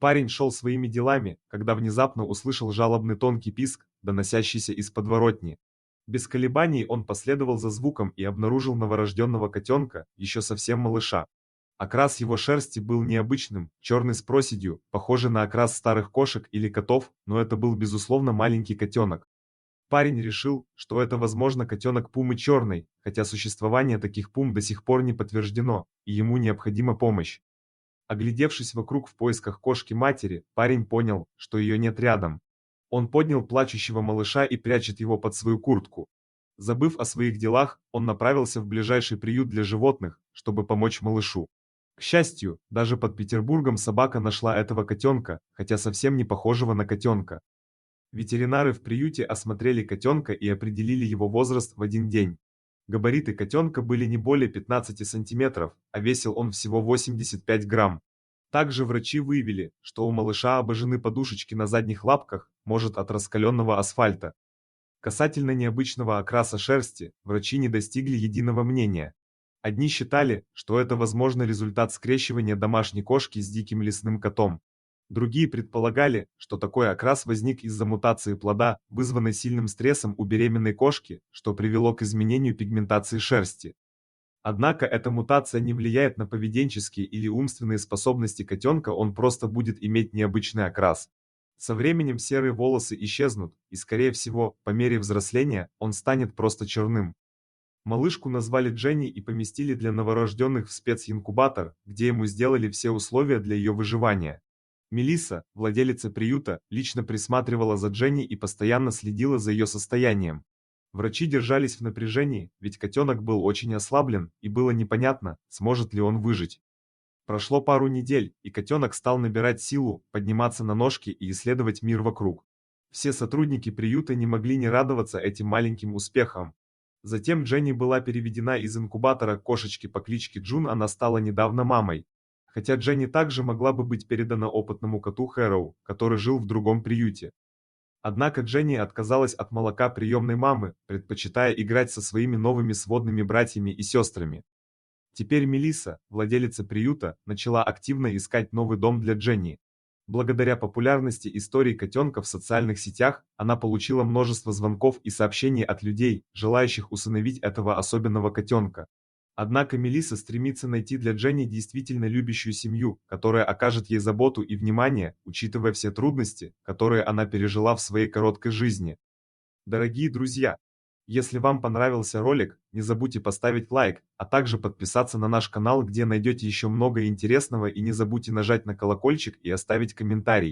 Парень шел своими делами, когда внезапно услышал жалобный тонкий писк, доносящийся из подворотни. Без колебаний он последовал за звуком и обнаружил новорожденного котенка, еще совсем малыша. Окрас его шерсти был необычным, черный с проседью, похожий на окрас старых кошек или котов, но это был безусловно маленький котенок. Парень решил, что это возможно котенок пумы черной, хотя существование таких пум до сих пор не подтверждено, и ему необходима помощь. Оглядевшись вокруг в поисках кошки-матери, парень понял, что ее нет рядом. Он поднял плачущего малыша и прячет его под свою куртку. Забыв о своих делах, он направился в ближайший приют для животных, чтобы помочь малышу. К счастью, даже под Петербургом собака нашла этого котенка, хотя совсем не похожего на котенка. Ветеринары в приюте осмотрели котенка и определили его возраст в один день. Габариты котенка были не более 15 сантиметров, а весил он всего 85 грамм. Также врачи выявили, что у малыша обожжены подушечки на задних лапках, может от раскаленного асфальта. Касательно необычного окраса шерсти, врачи не достигли единого мнения. Одни считали, что это возможно результат скрещивания домашней кошки с диким лесным котом. Другие предполагали, что такой окрас возник из-за мутации плода, вызванной сильным стрессом у беременной кошки, что привело к изменению пигментации шерсти. Однако эта мутация не влияет на поведенческие или умственные способности котенка, он просто будет иметь необычный окрас. Со временем серые волосы исчезнут, и скорее всего, по мере взросления, он станет просто черным. Малышку назвали Дженни и поместили для новорожденных в специнкубатор, где ему сделали все условия для ее выживания. Мелисса, владелица приюта, лично присматривала за Дженни и постоянно следила за ее состоянием. Врачи держались в напряжении, ведь котенок был очень ослаблен, и было непонятно, сможет ли он выжить. Прошло пару недель, и котенок стал набирать силу, подниматься на ножки и исследовать мир вокруг. Все сотрудники приюта не могли не радоваться этим маленьким успехам. Затем Дженни была переведена из инкубатора к кошечке по кличке Джун, она стала недавно мамой. Хотя Дженни также могла бы быть передана опытному коту Хэроу, который жил в другом приюте. Однако Дженни отказалась от молока приемной мамы, предпочитая играть со своими новыми сводными братьями и сестрами. Теперь Мелисса, владелица приюта, начала активно искать новый дом для Дженни. Благодаря популярности истории котенка в социальных сетях, она получила множество звонков и сообщений от людей, желающих усыновить этого особенного котенка. Однако Мелисса стремится найти для Дженни действительно любящую семью, которая окажет ей заботу и внимание, учитывая все трудности, которые она пережила в своей короткой жизни. Дорогие друзья, если вам понравился ролик, не забудьте поставить лайк, а также подписаться на наш канал, где найдете еще много интересного, и не забудьте нажать на колокольчик и оставить комментарий.